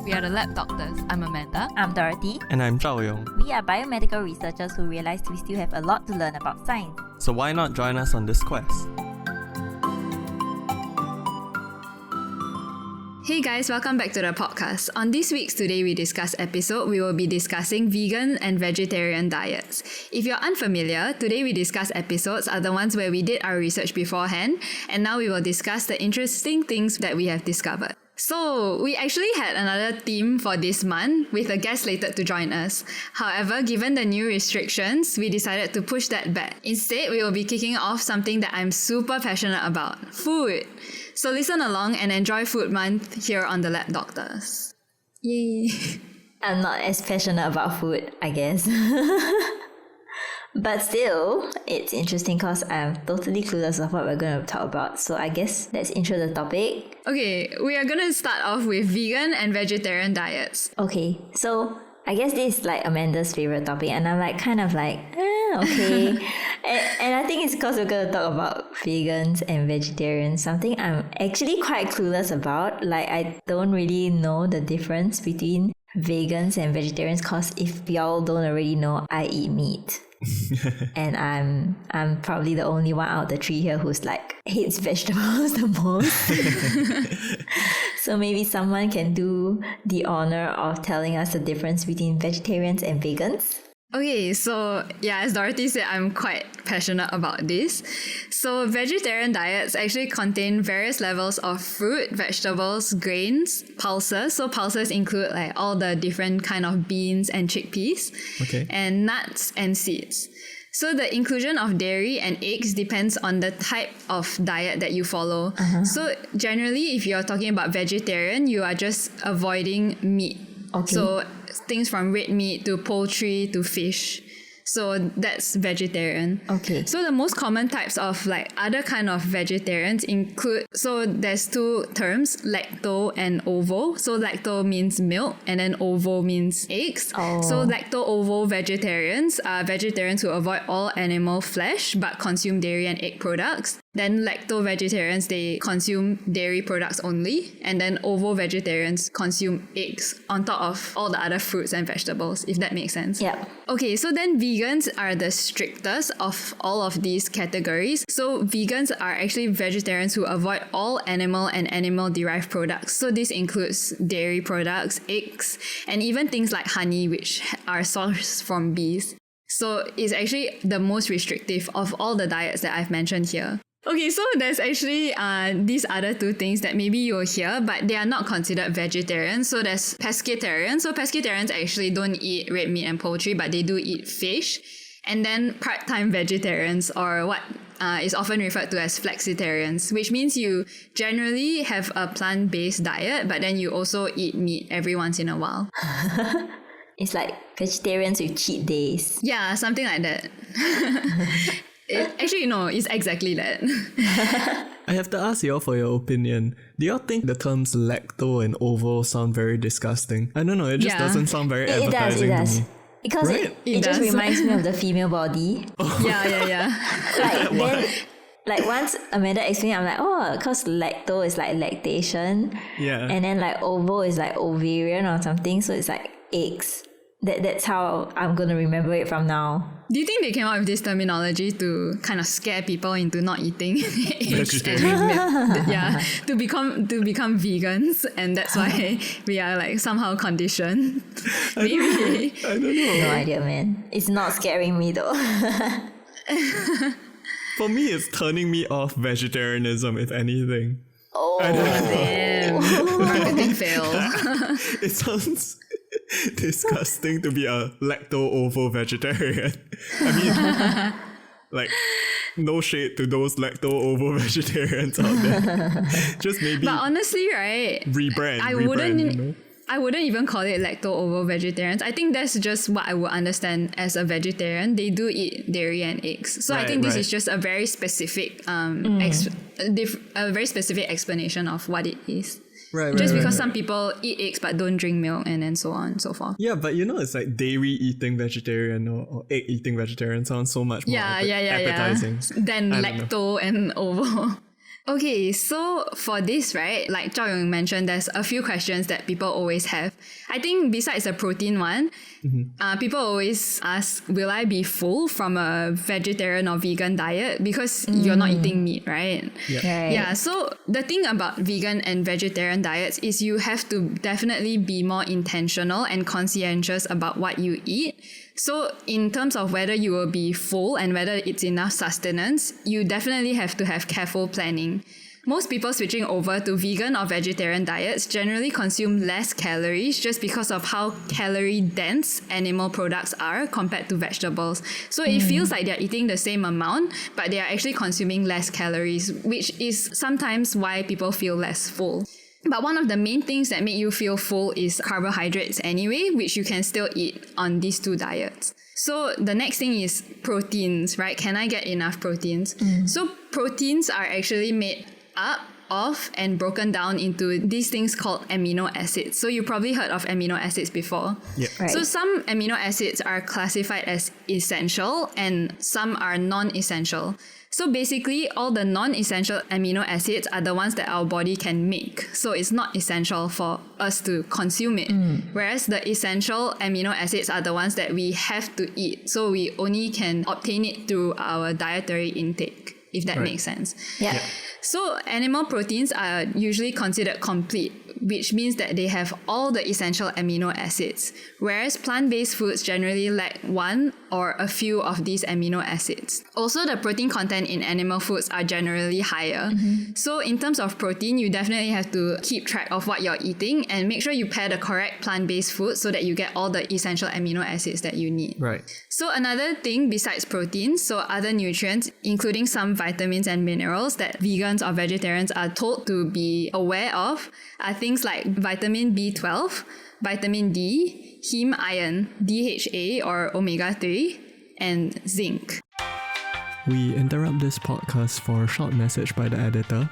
We are the Lab Doctors. I'm Amanda. I'm Dorothy. And I'm Zhao Yong. We are biomedical researchers who realized we still have a lot to learn about science. So why not join us on this quest? Hey guys, welcome back to the podcast. On this week's Today We Discuss episode, we will be discussing vegan and vegetarian diets. If you're unfamiliar, Today We Discuss episodes are the ones where we did our research beforehand, and now we will discuss the interesting things that we have discovered. So, we actually had another theme for this month with a guest slated to join us. However, given the new restrictions, we decided to push that back. Instead, we will be kicking off something that I'm super passionate about: food. So listen along and enjoy Food Month here on the Lab Doctors. Yay! I'm not as passionate about food, I guess. But still, it's interesting because I'm totally clueless of what we're going to talk about. So I guess let's intro the topic. Okay, we are going to start off with vegan and vegetarian diets. Okay, so I guess this is like Amanda's favorite topic, and I'm like okay. and I think it's because we're going to talk about vegans and vegetarians, something I'm actually quite clueless about. Like, I don't really know the difference between vegans and vegetarians, because if y'all don't already know, I eat meat. And I'm probably the only one out of the three here who's like hates vegetables the most. So maybe someone can do the honor of telling us the difference between vegetarians and vegans. Okay, so yeah, as Dorothy said, I'm quite passionate about this. So vegetarian diets actually contain various levels of fruit, vegetables, grains, pulses. So pulses include like all the different kind of beans and chickpeas, and nuts and seeds. So the inclusion of dairy and eggs depends on the type of diet that you follow. So generally, if you're talking about vegetarian, you are just avoiding meat. So things from red meat to poultry to fish. So that's vegetarian. Okay. So the most common types of like other kind of vegetarians include, so there's two terms, lacto and ovo. So lacto means milk and then ovo means eggs. So lacto-ovo vegetarians are vegetarians who avoid all animal flesh but consume dairy and egg products. Then lacto-vegetarians, they consume dairy products only. And then ovo-vegetarians consume eggs on top of all the other fruits and vegetables, if that makes sense. Yeah. Okay, so then vegans are the strictest of all of these categories. So vegans are actually vegetarians who avoid all animal and animal-derived products. So this includes dairy products, eggs, and even things like honey, which are sourced from bees. So it's actually the most restrictive of all the diets that I've mentioned here. Okay, so there's actually these other two things that maybe you'll hear, but they are not considered vegetarian. So there's pescatarian. So pescatarians actually don't eat red meat and poultry, but they do eat fish. And then part-time vegetarians, or what is often referred to as flexitarians, which means you generally have a plant-based diet, but then you also eat meat every once in a while. It's like vegetarians with cheat days. Yeah, something like that. Actually, no, it's exactly that. I have to ask y'all for your opinion. Do y'all think the terms lacto and ovo sound very disgusting? I don't know, it just doesn't sound very advertising it does. to me. Because Right? it just reminds me of the female body. Yeah. Like then, like once Amanda explained, I'm like, because lacto is like lactation. Yeah. And then like ovo is like ovarian or something, so it's like eggs. That's how I'm gonna remember it from now. Do you think they came up with this terminology to kind of scare people into not eating eggs and milk? Yeah, to become vegans, and that's why we are like somehow conditioned. Maybe. I don't know. No idea, man. It's not scaring me though. For me, it's turning me off vegetarianism, if anything. Damn. Marketing fail. It sounds disgusting to be a lacto-ovo vegetarian. I mean, like, no shade to those lacto-ovo vegetarians out there. Just maybe But honestly, right? rebrand. I wouldn't even call it lacto-ovo vegetarians. I think that's just what I would understand as a vegetarian. They do eat dairy and eggs. So I think this is just a very specific a very specific explanation of what it is. Just because some people eat eggs but don't drink milk, and then so on and so forth. Yeah, but it's like dairy eating vegetarian or egg eating vegetarian sounds so much more appetizing. Than lacto and ovo. Okay, so for this, right, like Zhao Yong mentioned, there's a few questions that people always have. I think besides the protein one, people always ask, will I be full from a vegetarian or vegan diet? Because you're not eating meat, right? Right. Yeah, so the thing about vegan and vegetarian diets is you have to definitely be more intentional and conscientious about what you eat. So in terms of whether you will be full and whether it's enough sustenance, you definitely have to have careful planning. Most people switching over to vegan or vegetarian diets generally consume less calories just because of how calorie dense animal products are compared to vegetables. So it feels like they're eating the same amount, but they are actually consuming less calories, which is sometimes why people feel less full. But one of the main things that make you feel full is carbohydrates anyway, which you can still eat on these two diets. So the next thing is proteins, right? Can I get enough proteins? So proteins are actually made up of and broken down into these things called amino acids. So you probably heard of amino acids before. Yeah. Right. So some amino acids are classified as essential and some are non-essential. So basically, all the non-essential amino acids are the ones that our body can make. So it's not essential for us to consume it. Whereas the essential amino acids are the ones that we have to eat. So we only can obtain it through our dietary intake, if that makes sense. Yeah. So animal proteins are usually considered complete, which means that they have all the essential amino acids, whereas plant-based foods generally lack one or a few of these amino acids. Also, the protein content in animal foods are generally higher. So in terms of protein, you definitely have to keep track of what you're eating and make sure you pair the correct plant-based food so that you get all the essential amino acids that you need. Right. So another thing besides proteins, so other nutrients, including some vitamins and minerals that vegans or vegetarians are told to be aware of, are things like vitamin B12, vitamin D, heme iron, DHA or omega-3, and zinc. We interrupt this podcast for a short message by the editor.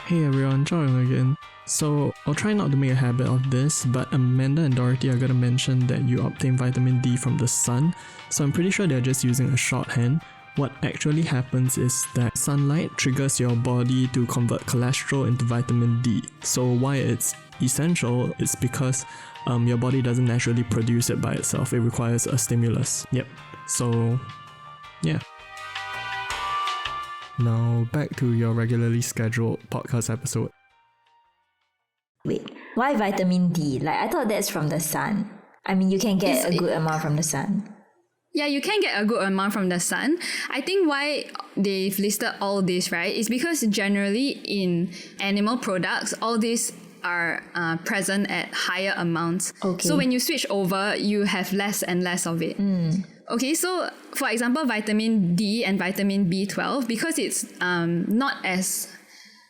Hey everyone, Zhao again. So I'll try not to make a habit of this, but Amanda and Dorothy are gonna mention that you obtain vitamin D from the sun, so I'm pretty sure they're just using a shorthand. What actually happens is that sunlight triggers your body to convert cholesterol into vitamin D. So why it's essential is because your body doesn't naturally produce it by itself. It requires a stimulus. Yep. So, yeah. Now back to your regularly scheduled podcast episode. Wait, why vitamin D? Like, I thought that's from the sun. I mean, you can get a good amount from the sun. Yeah, you can get a good amount from the sun. I think why they've listed all this, right, is because generally in animal products, all these are present at higher amounts. Okay. So when you switch over, you have less and less of it. Okay, so for example, vitamin D and vitamin B12, because it's not as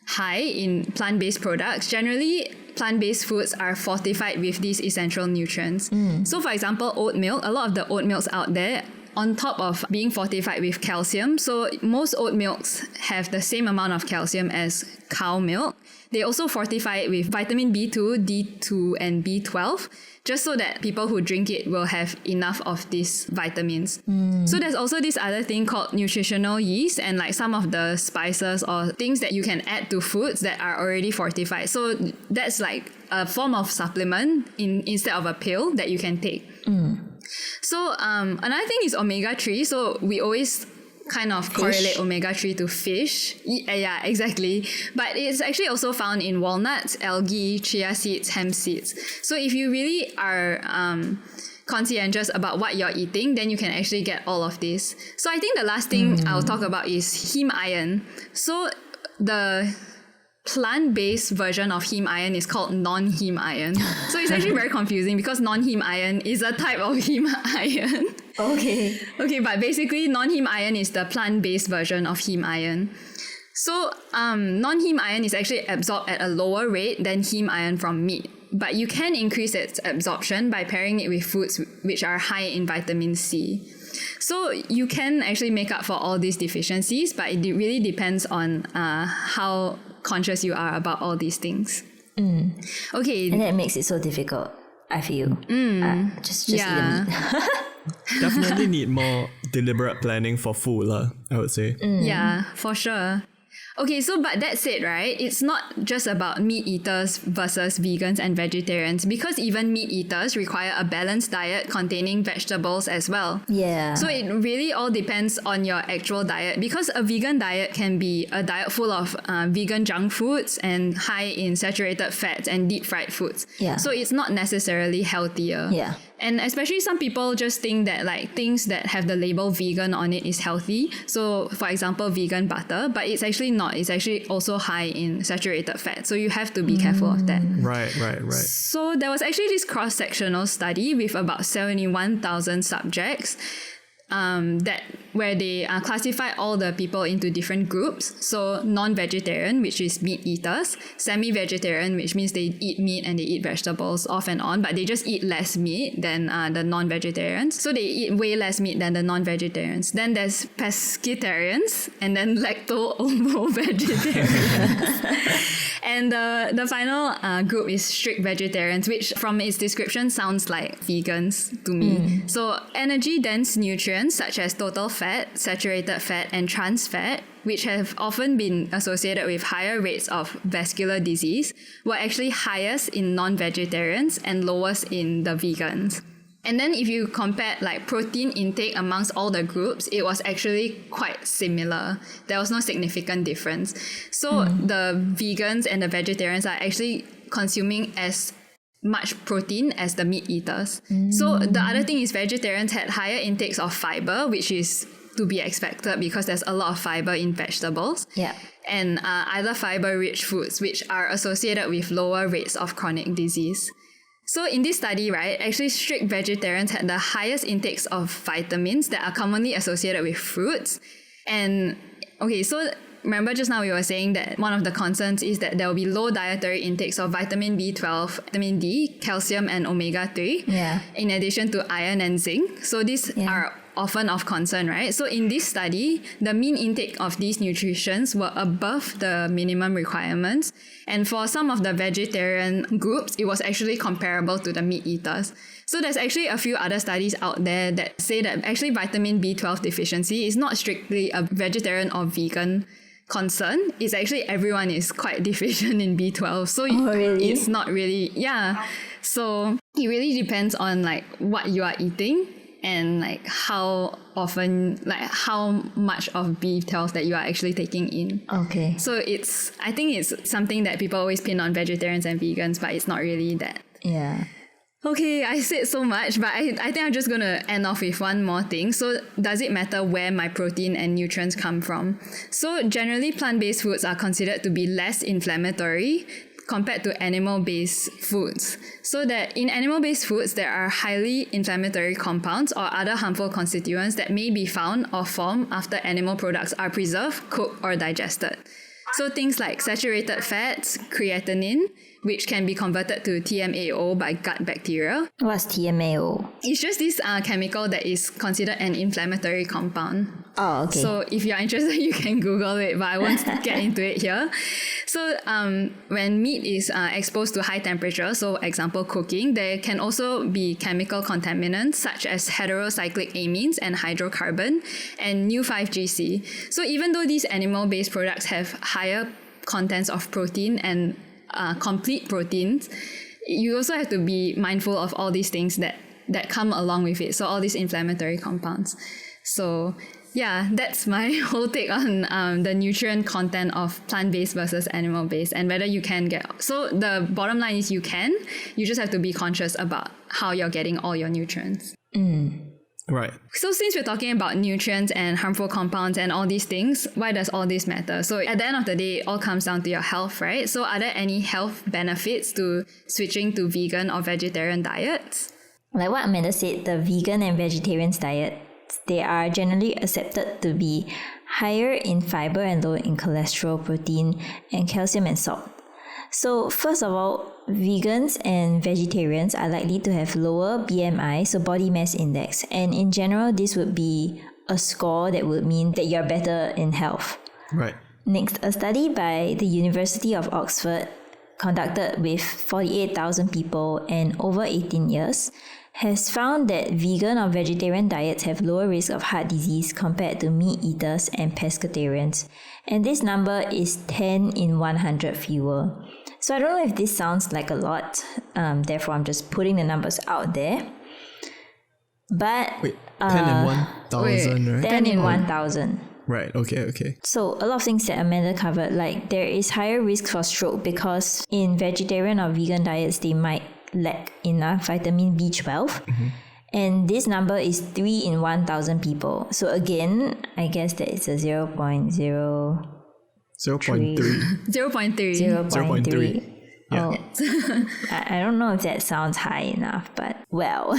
high in plant-based products, generally plant-based foods are fortified with these essential nutrients. So for example, oat milk, a lot of the oat milks out there, on top of being fortified with calcium, so most oat milks have the same amount of calcium as cow milk. They also fortify it with vitamin B2, D2, and B12, just so that people who drink it will have enough of these vitamins. So there's also this other thing called nutritional yeast and like some of the spices or things that you can add to foods that are already fortified. So that's like a form of supplement instead of a pill that you can take. So another thing is omega-3. So we always kind of correlate omega-3 to fish. Yeah, exactly. But it's actually also found in walnuts, algae, chia seeds, hemp seeds. So if you really are conscientious about what you're eating, then you can actually get all of this. So I think the last thing I'll talk about is heme iron. So the plant-based version of heme iron is called non-heme iron. So it's actually very confusing because non-heme iron is a type of heme iron. Okay, but basically non-heme iron is the plant-based version of heme iron. So non-heme iron is actually absorbed at a lower rate than heme iron from meat. But you can increase its absorption by pairing it with foods which are high in vitamin C. So you can actually make up for all these deficiencies, but it really depends on how conscious you are about all these things. Okay. And that makes it so difficult, I feel. Just eat the meat. Definitely need more deliberate planning for food, I would say. Yeah, for sure. Okay, so but that said, right, it's not just about meat eaters versus vegans and vegetarians, because even meat eaters require a balanced diet containing vegetables as well. Yeah. So it really all depends on your actual diet, because a vegan diet can be a diet full of vegan junk foods and high in saturated fats and deep fried foods. Yeah. So it's not necessarily healthier. Yeah. And especially some people just think that like things that have the label vegan on it is healthy. So for example, vegan butter, but it's actually not. It's actually also high in saturated fat. So you have to be careful of that. Right. So there was actually this cross-sectional study with about 71,000 subjects where they classified all the people into different groups. So non-vegetarian, which is meat eaters; semi-vegetarian, which means they eat meat and they eat vegetables off and on, but they just eat less meat than the non-vegetarians. So they eat way less meat than the non-vegetarians. Then there's pescatarians, and then lacto-ovo-vegetarians. And the final group is strict vegetarians, which from its description sounds like vegans to me. So energy-dense nutrients such as total fat, saturated fat, and trans fat, which have often been associated with higher rates of vascular disease, were actually highest in non-vegetarians and lowest in the vegans. And then if you compare like protein intake amongst all the groups, it was actually quite similar. There was no significant difference. So the vegans and the vegetarians are actually consuming as much protein as the meat eaters. So the other thing is vegetarians had higher intakes of fiber, which is to be expected because there's a lot of fiber in vegetables. Yeah. And other fiber-rich foods, which are associated with lower rates of chronic disease. So in this study, right, actually strict vegetarians had the highest intakes of vitamins that are commonly associated with fruits. And okay, so remember just now we were saying that one of the concerns is that there will be low dietary intakes of vitamin B12, vitamin D, calcium, and omega-3, in addition to iron and zinc. So these are often of concern, right? So in this study, the mean intake of these nutritions were above the minimum requirements. And for some of the vegetarian groups, it was actually comparable to the meat eaters. So there's actually a few other studies out there that say that actually vitamin B12 deficiency is not strictly a vegetarian or vegan concern. It's actually everyone is quite deficient in B12. So really? It's not really, So it really depends on like what you are eating and like how often, like how much of B12 that you are actually taking in. Okay. So I think it's something that people always pin on vegetarians and vegans, but it's not really that. Yeah. Okay, I said so much, but I think I'm just going to end off with one more thing. So does it matter where my protein and nutrients come from? So generally, plant-based foods are considered to be less inflammatory compared to animal-based foods. So that in animal-based foods, there are highly inflammatory compounds or other harmful constituents that may be found or formed after animal products are preserved, cooked, or digested. So things like saturated fats, creatinine, which can be converted to TMAO by gut bacteria. What's TMAO? It's just this chemical that is considered an inflammatory compound. Oh, okay. So if you're interested, you can Google it, but I won't get into it here. So when meat is exposed to high temperature, so example cooking, there can also be chemical contaminants such as heterocyclic amines and hydrocarbon and new 5-GC. So even though these animal-based products have higher contents of protein and complete proteins, you also have to be mindful of all these things that come along with it. So all these inflammatory compounds. So yeah, that's my whole take on the nutrient content of plant-based versus animal-based and whether you can get. So the bottom line is you just have to be conscious about how you're getting all your nutrients. Right. So since we're talking about nutrients and harmful compounds and all these things, why does all this matter? So at the end of the day, it all comes down to your health, right? So are there any health benefits to switching to vegan or vegetarian diets? Like what Amanda said, the vegan and vegetarian diets, they are generally accepted to be higher in fiber and low in cholesterol, protein, and calcium and salt. So first of all, vegans and vegetarians are likely to have lower BMI, so body mass index. And in general, this would be a score that would mean that you're better in health. Right. Next, a study by the University of Oxford conducted with 48,000 people and over 18 years has found that vegan or vegetarian diets have lower risk of heart disease compared to meat eaters and pescatarians. And this number is 10 in 100 fewer. So I don't know if this sounds like a lot, therefore I'm just putting the numbers out there. But Wait, 10 in 1,000, right? 10 in 1,000. Right, okay. So a lot of things that Amanda covered, like there is higher risk for stroke because in vegetarian or vegan diets, they might lack enough vitamin B12. And this number is 3 in 1,000 people. So again, I guess that it's a 0.0... 0.3. 0.3. 0.3. Yeah. Oh, I don't know if that sounds high enough, but well.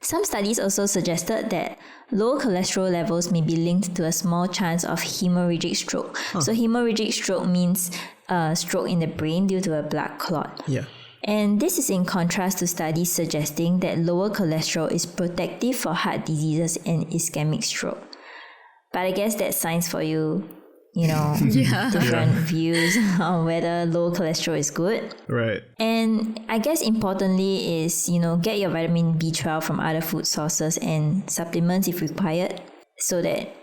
Some studies also suggested that low cholesterol levels may be linked to a small chance of hemorrhagic stroke. So hemorrhagic stroke means stroke in the brain due to a blood clot. Yeah. And this is in contrast to studies suggesting that lower cholesterol is protective for heart diseases and ischemic stroke. But I guess that's science for you. Different views on whether low cholesterol is good. Right. And I guess importantly is, get your vitamin B12 from other food sources and supplements if required so that,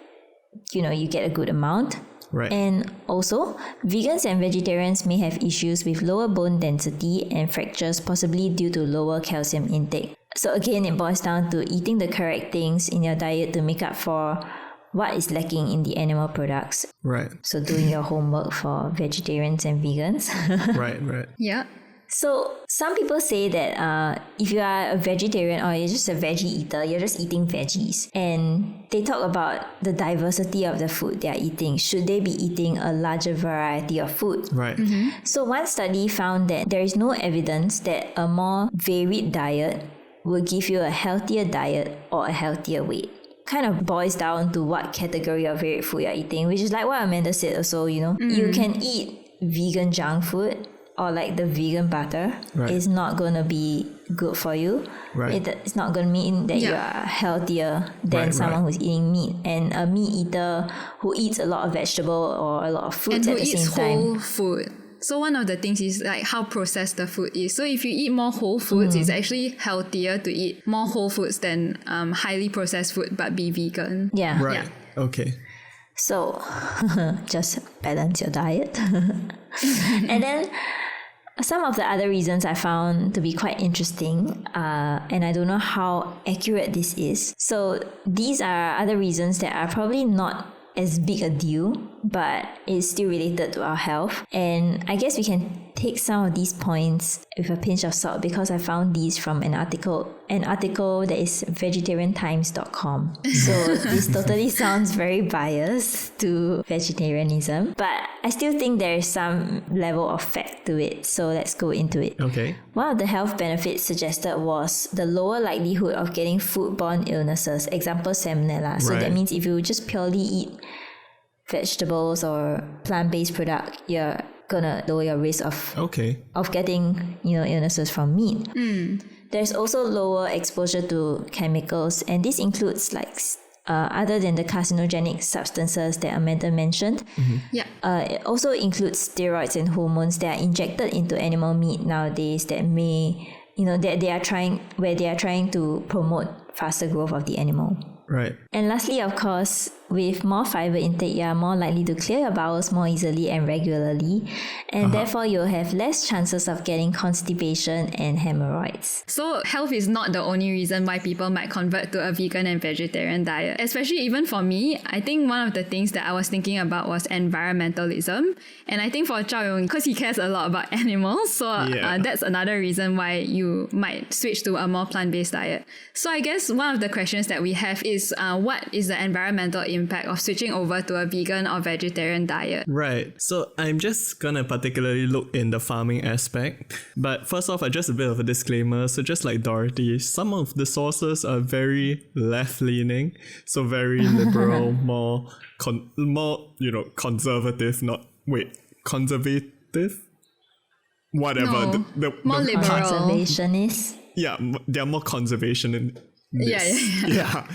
you get a good amount. Right. And also, vegans and vegetarians may have issues with lower bone density and fractures, possibly due to lower calcium intake. So again, it boils down to eating the correct things in your diet to make up for what is lacking in the animal products. Right. So doing your homework for vegetarians and vegans. Right. Yeah. So some people say that if you are a vegetarian or you're just a veggie eater, you're just eating veggies. And they talk about the diversity of the food they are eating. Should they be eating a larger variety of food? Right. So one study found that there is no evidence that a more varied diet will give you a healthier diet or a healthier weight. Kind of boils down to what category of varied food you're eating, which is like what Amanda said also, you can eat vegan junk food or like the vegan butter. Right. It's not going to be good for you. Right. It's not going to mean that you are healthier than someone who's eating meat. And a meat eater who eats a lot of vegetable or a lot of fruits at the same time. And who eats whole food. So one of the things is like how processed the food is. So if you eat more whole foods, it's actually healthier to eat more whole foods than highly processed food but be vegan. Yeah. Right. Yeah. Okay. So just balance your diet. And then some of the other reasons I found to be quite interesting, and I don't know how accurate this is. So these are other reasons that are probably not as big a deal, but it's still related to our health. And I guess we can take some of these points with a pinch of salt because I found these from an article that is vegetariantimes.com. So this totally sounds very biased to vegetarianism, but I still think there is some level of fact to it. So let's go into it. Okay. One of the health benefits suggested was the lower likelihood of getting foodborne illnesses, example salmonella. So that means if you just purely eat vegetables or plant-based product, you're gonna lower your risk of getting illnesses from meat. There's also lower exposure to chemicals, and this includes like other than the carcinogenic substances that Amanda mentioned. It also includes steroids and hormones that are injected into animal meat nowadays that may that they are trying to promote faster growth of the animal. Right. And lastly, of course, with more fiber intake, you are more likely to clear your bowels more easily and regularly, and therefore you'll have less chances of getting constipation and hemorrhoids. So health is not the only reason why people might convert to a vegan and vegetarian diet. Especially even for me, I think one of the things that I was thinking about was environmentalism. And I think for Zhao Yong, because he cares a lot about animals, so that's another reason why you might switch to a more plant-based diet. So I guess one of the questions that we have is what is the environmental impact of switching over to a vegan or vegetarian diet? Right. So I'm just gonna particularly look in the farming aspect. But first off, just a bit of a disclaimer. So just like Dorothy, some of the sources are very left-leaning. So very liberal, more conservative, conservative? Whatever. No, more liberal. Conservationist. Yeah, they're more conservation in this. Yeah.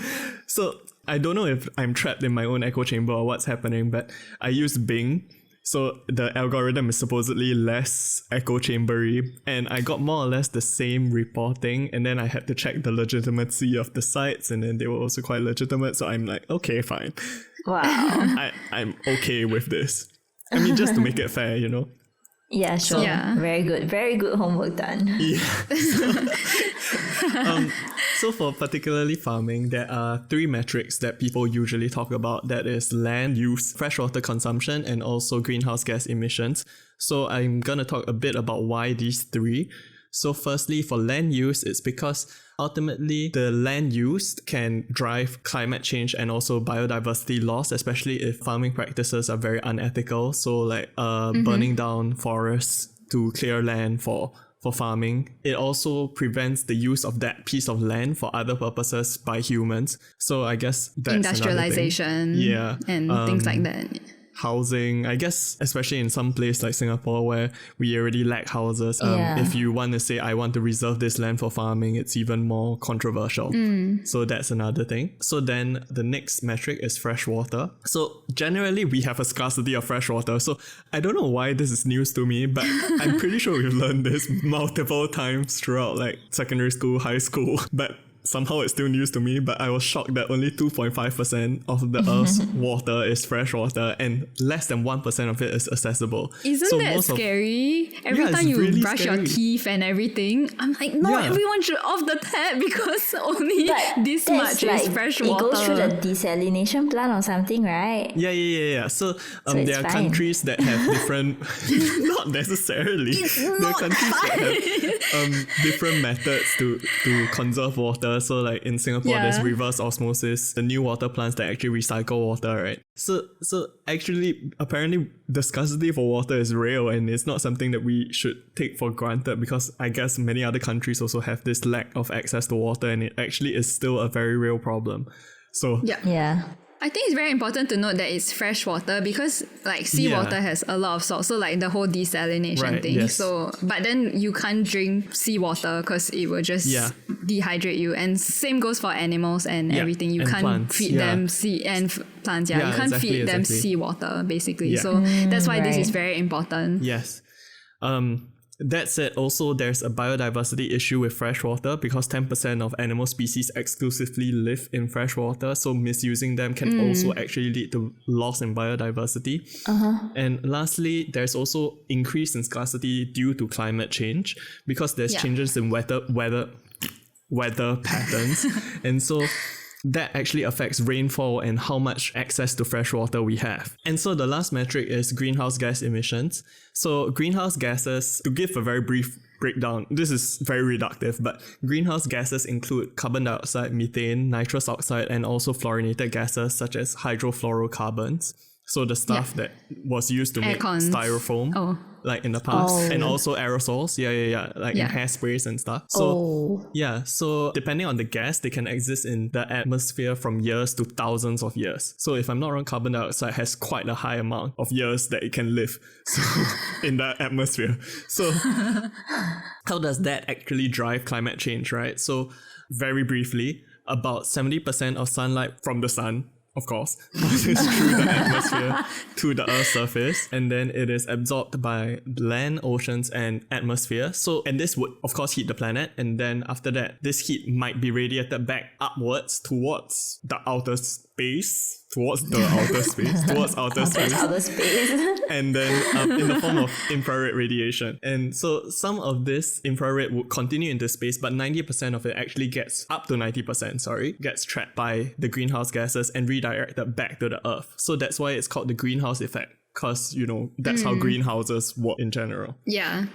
So I don't know if I'm trapped in my own echo chamber or what's happening, but I use Bing So the algorithm is supposedly less echo chambery, and I got more or less the same reporting, and then I had to check the legitimacy of the sites, and then they were also quite legitimate, so I'm like, okay, fine. Wow. I'm okay with this. I mean, just to make it fair, you know? Yeah, sure. Yeah. Very good. Very good homework done. So for particularly farming, there are three metrics that people usually talk about. That is land use, freshwater consumption, and also greenhouse gas emissions. So I'm going to talk a bit about why these three. So firstly, for land use, it's because ultimately the land used can drive climate change and also biodiversity loss, especially if farming practices are very unethical. So like burning down forests to clear land for farming. It also prevents the use of that piece of land for other purposes by humans. So I guess that's industrialization, yeah, and things like that. Housing, I guess, especially in some place like Singapore where we already lack houses. Yeah. If you want to say, I want to reserve this land for farming, it's even more controversial. So that's another thing. So then the next metric is fresh water. So generally we have a scarcity of fresh water. So I don't know why this is news to me, but I'm pretty sure we've learned this multiple times throughout like secondary school, high school, but somehow it's still news to me, but I was shocked that only 2.5% of the Earth's water is fresh water and less than 1% of it is accessible. Isn't that scary? Every Yeah, time it's you really brush your scary. teeth and everything, I'm like, no, Yeah. everyone should off the tap because only But this that's much is fresh water. It goes through the desalination plant or something, right? Yeah. So, it's there are fine. countries that have different, not necessarily. There are countries that have different methods to conserve water. So like in Singapore, Yeah. there's reverse osmosis, the new water plants that actually recycle water, right? So actually, apparently the scarcity for water is real and it's not something that we should take for granted, because I guess many other countries also have this lack of access to water, and it actually is still a very real problem. So Yeah. Yeah. I think it's very important to note that it's fresh water because like seawater has a lot of salt. So like the whole desalination Right, thing. yes. So, but then you can't drink seawater because it will just dehydrate you. And same goes for animals and Yeah, everything. You and can't plants, feed yeah. them plants. Yeah, Yeah, you can't feed them exactly. seawater basically. Yeah. So that's why this is right. very important. yes. That said, also there's a biodiversity issue with freshwater because 10% of animal species exclusively live in freshwater, so misusing them can also actually lead to loss in biodiversity. And lastly, there's also increase in scarcity due to climate change because there's changes in weather patterns, and so that actually affects rainfall and how much access to fresh water we have. And so the last metric is greenhouse gas emissions. So greenhouse gases, to give a very brief breakdown, this is very reductive, but greenhouse gases include carbon dioxide, methane, nitrous oxide, and also fluorinated gases such as hydrofluorocarbons. So the stuff that was used to make Aircons. styrofoam, like in the past, and also aerosols, like in hairsprays and stuff. So so depending on the gas, they can exist in the atmosphere from years to thousands of years. So if I'm not wrong, carbon dioxide has quite a high amount of years that it can live in that atmosphere. So how does that actually drive climate change, right? So very briefly, about 70% of sunlight from the sun, of course, passes through the atmosphere to the Earth's surface, and then it is absorbed by land, oceans, and atmosphere. So, and this would, of course, heat the planet, and then after that, this heat might be radiated back upwards towards the outer space, towards outer space, and then in the form of infrared radiation. And so some of this infrared would continue into space, but 90% of it actually gets trapped by the greenhouse gases and redirected back to the Earth. So that's why it's called the greenhouse effect, because, that's how greenhouses work in general. Yeah.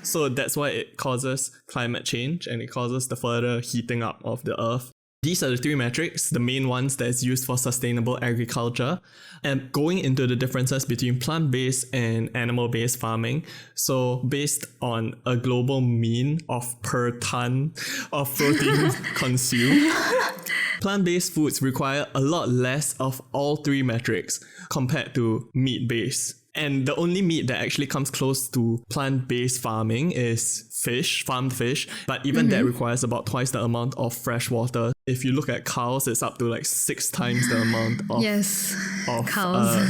So that's why it causes climate change and it causes the further heating up of the Earth. These are the three metrics, the main ones that's used for sustainable agriculture. And going into the differences between plant-based and animal-based farming, so based on a global mean of per ton of protein consumed, plant-based foods require a lot less of all three metrics compared to meat-based. And the only meat that actually comes close to plant-based farming is fish, farmed fish, but even that requires about twice the amount of fresh water. If you look at cows, it's up to like 6 times the amount of of Cows.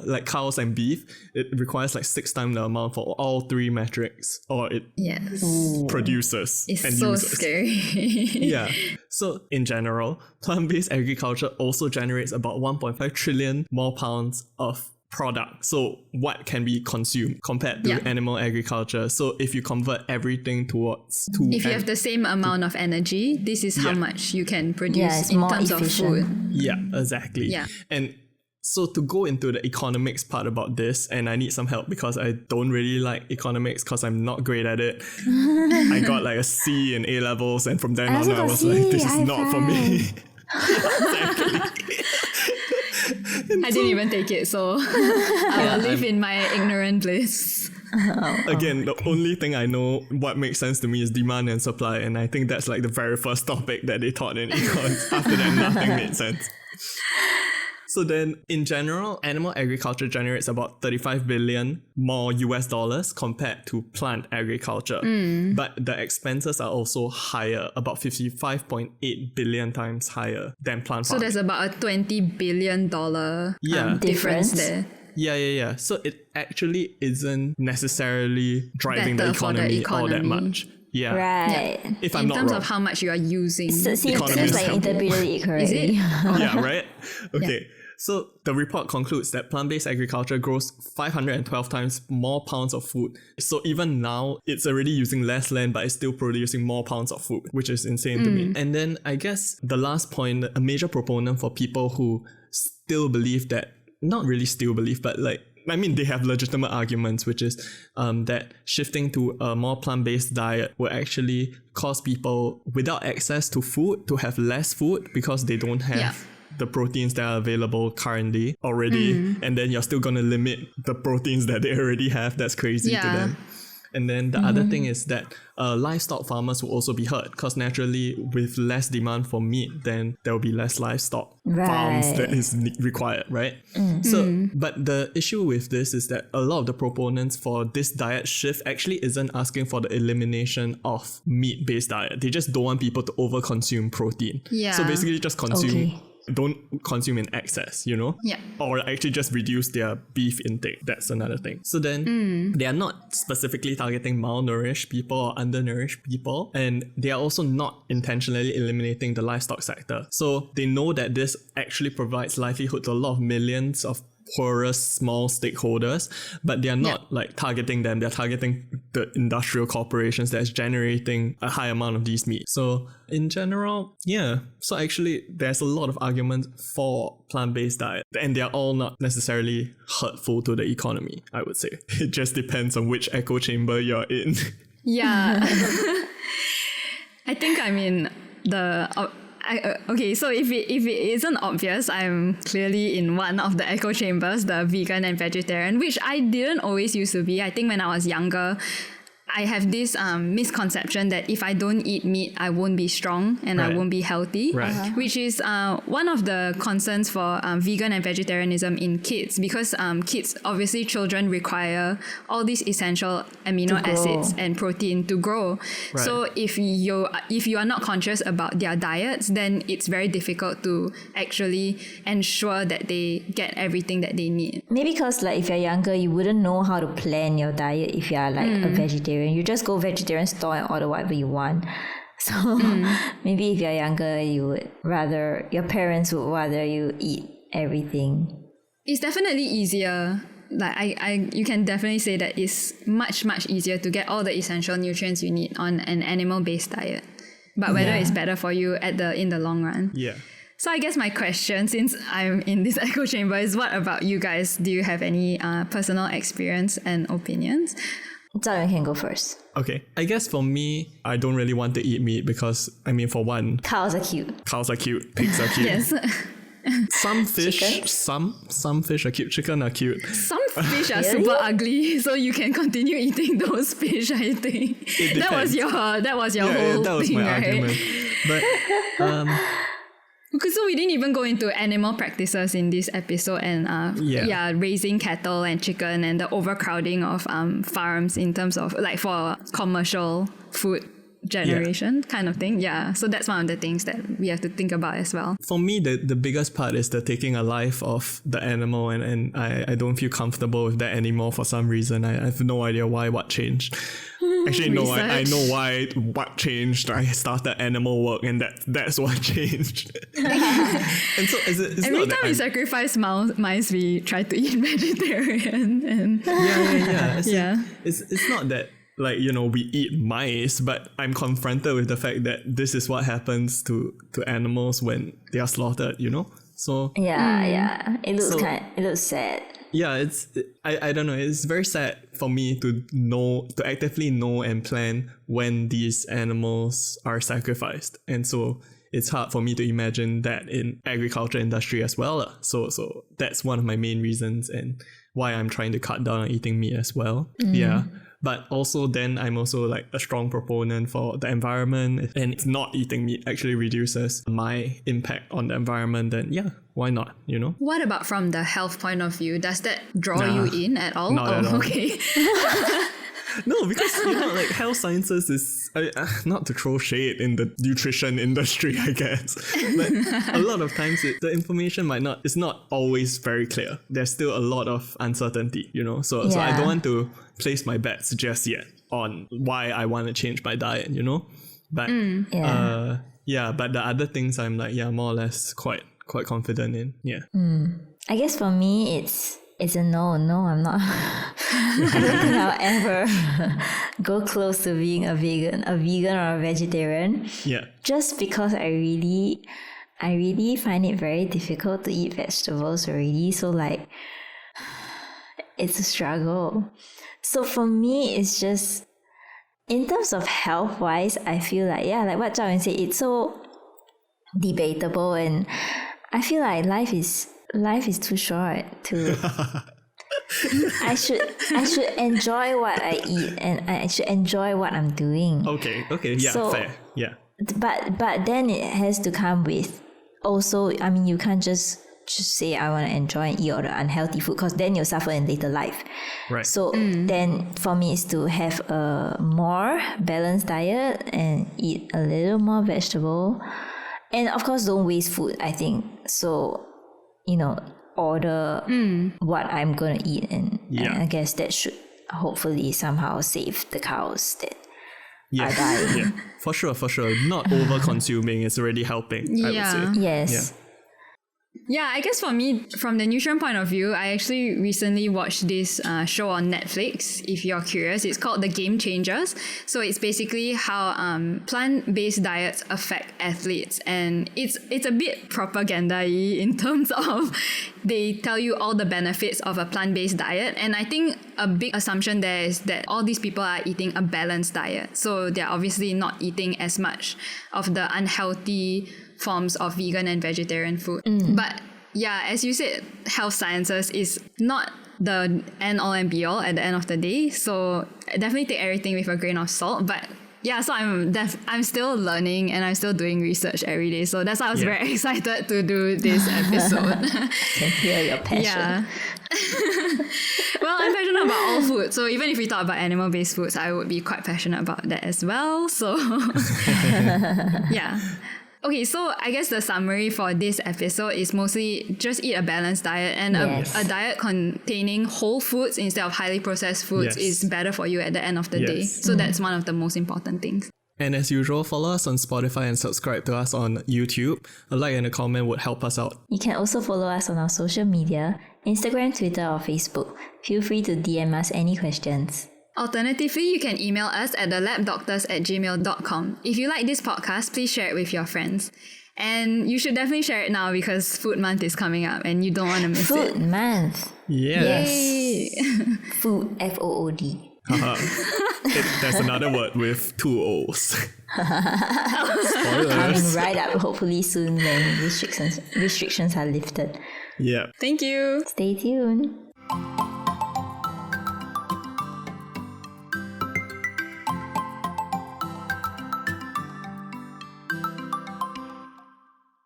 like cows and beef, it requires like 6 times the amount for all 3 metrics, or it Yes. produces It's and so uses. scary. Yeah. So in general, plant-based agriculture also generates about 1.5 trillion more pounds of product. So what can be consumed compared to Yeah. animal agriculture. So if you convert everything towards to If you have the same amount of energy, this is how Yeah. much you can produce Yeah, it's in more terms efficient. of food. Yeah, exactly. Yeah. And so to go into the economics part about this, and I need some help because I don't really like economics because I'm not great at it. I got like a C in A levels, and from then on also I got was C, like, this is high not for me. I didn't even take it, so I will live in my ignorant bliss. Again, the only thing I know what makes sense to me is demand and supply, and I think that's like the very first topic that they taught in econs. After that, nothing made sense. So then, in general, animal agriculture generates about 35 billion more US dollars compared to plant agriculture. But the expenses are also higher, about 55.8 billion times higher than plant So farming. there's about a $20 billion Yeah. difference Difference. there. Yeah. So it actually isn't necessarily driving the Better for the economy all that economy. much. Yeah. Right. If I'm In not terms wrong. of how much you are using. So seems Economists like help. interpreted it correctly. Is it? Yeah, right? Okay. So the report concludes that plant-based agriculture grows 512 times more pounds of food. So even now, it's already using less land, but it's still producing more pounds of food, which is insane to me. And then I guess the last point, a major proponent for people who still believe that, not really still believe, but like, I mean, they have legitimate arguments, which is that shifting to a more plant-based diet will actually cause people without access to food to have less food because they don't have the proteins that are available currently already. And then you're still going to limit the proteins that they already have. That's crazy to them. And then the other thing is that livestock farmers will also be hurt because naturally with less demand for meat, then there will be less livestock farms that is required, right? So, but the issue with this is that a lot of the proponents for this diet shift actually isn't asking for the elimination of meat-based diet. They just don't want people to overconsume protein. Yeah. So basically just consume... Okay. Don't consume in excess, you know? Yeah. Or actually just reduce their beef intake. That's another thing. So then they are not specifically targeting malnourished people or undernourished people. And they are also not intentionally eliminating the livestock sector. So they know that this actually provides livelihood to a lot of millions of poorest small stakeholders, but they are not like targeting them. They're targeting the industrial corporations that's generating a high amount of these meat. So in general, so actually there's a lot of arguments for plant-based diet, and they're all not necessarily hurtful to the economy, I would say. It just depends on which echo chamber you're in. Yeah. I think, I mean, okay, so if it isn't obvious, I'm clearly in one of the echo chambers, the vegan and vegetarian, which I didn't always used to be. I think when I was younger, I have this misconception that if I don't eat meat, I won't be strong and I Right. won't be healthy, Right. which is one of the concerns for vegan and vegetarianism in kids, because kids, obviously children require all these essential amino grow. acids and protein to grow. Right. So if you are not conscious about their diets, then it's very difficult to actually ensure that they get everything that they need. Maybe because like if you're younger, you wouldn't know how to plan your diet if you are like a vegetarian. You just go vegetarian store and order whatever you want. So maybe if you're younger, your parents would rather you eat everything. It's definitely easier. Like you can definitely say that it's much easier to get all the essential nutrients you need on an animal-based diet. But whether it's better for you in the long run. Yeah. So I guess my question, since I'm in this echo chamber, is what about you guys? Do you have any personal experience and opinions? Zhao can go first. Okay. I guess for me, I don't really want to eat meat because, I mean, for one, Cows are cute. cows are cute, pigs are cute. Yes. Some fish, Chickens? some fish are cute. Chicken are cute. Some fish are Really? super ugly, so you can continue eating those fish, I think. It That was your whole that was thing, my right? argument. But Okay, so we didn't even go into animal practices in this episode and raising cattle and chicken and the overcrowding of farms in terms of like for commercial food. generation kind of thing. Yeah. So that's one of the things that we have to think about as well. For me, the biggest part is the taking a life of the animal, and I don't feel comfortable with that anymore for some reason. I have no idea why, what changed. Actually, no, I know why, what changed. I started animal work, and that's what changed. And so it's Every not time we that sacrifice mice, we try to eat vegetarian. And yeah. It's not that, like, you know, we eat mice, but I'm confronted with the fact that this is what happens to animals when they are slaughtered, you know? So Yeah. It looks sad. yeah, I don't know, it's very sad for me to actively know and plan when these animals are sacrificed. And so it's hard for me to imagine that in agriculture industry as well. So that's one of my main reasons and why I'm trying to cut down on eating meat as well. Yeah. But also then I'm also like a strong proponent for the environment, and it's not eating meat actually reduces my impact on the environment, then yeah, why not, you know? what about from the health point of view? Does that draw you in at all? Not at all. Okay. No, because, you know, like health sciences is, not to throw shade in the nutrition industry, I guess, but a lot of times the information it's not always very clear. There's still a lot of uncertainty, you know, so I don't want to place my bets just yet on why I want to change my diet, you know, but but the other things I'm like, more or less quite confident in. I guess for me, it's a no, I'm not. I don't think I'll ever go close to being a vegan or a vegetarian. Yeah. Just because I really find it very difficult to eat vegetables already. So like, it's a struggle. So for me, it's just, in terms of health wise, I feel like, like what Zhao Yun said, it's so debatable, and I feel like life is too short to I should enjoy what I eat, and I should enjoy what I'm doing. Okay, yeah, so, fair, yeah. But then it has to come with also, I mean, you can't just say I want to enjoy and eat all the unhealthy food, because then you'll suffer in later life. Right. So then for me is to have a more balanced diet and eat a little more vegetable, and of course don't waste food, I think. So, you know, order what I'm gonna eat, and I guess that should hopefully somehow save the cows that are dying. Yeah, for sure. Not over consuming is already helping, I would say. Yes. Yeah, I guess for me, from the nutrient point of view, I actually recently watched this show on Netflix. If you're curious, it's called The Game Changers. So it's basically how plant-based diets affect athletes, and it's a bit propaganda-y in terms of they tell you all the benefits of a plant-based diet. And I think a big assumption there is that all these people are eating a balanced diet, so they're obviously not eating as much of the unhealthy forms of vegan and vegetarian food. But yeah, as you said, health sciences is not the end all and be all at the end of the day. So definitely take everything with a grain of salt. But yeah, so I'm still learning, and I'm still doing research every day. So that's why I was very excited to do this episode. Can hear your passion. Yeah. Well, I'm passionate about all food. So even if we talk about animal-based foods, I would be quite passionate about that as well. So yeah. Okay, so I guess the summary for this episode is mostly just eat a balanced diet, and a diet containing whole foods instead of highly processed foods is better for you at the end of the day. So that's one of the most important things. And as usual, follow us on Spotify and subscribe to us on YouTube. A like and a comment would help us out. You can also follow us on our social media, Instagram, Twitter, or Facebook. Feel free to DM us any questions. Alternatively, you can email us at thelabdoctors@gmail.com. If you like this podcast, please share it with your friends. And you should definitely share it now, because Food Month is coming up and you don't want to miss it. Food Month. Yes. Yay. Food, F-O-O-D. There's another word with 2 O's. Coming Spoilers. right up, hopefully soon when restrictions are lifted. Yeah. Thank you. Stay tuned.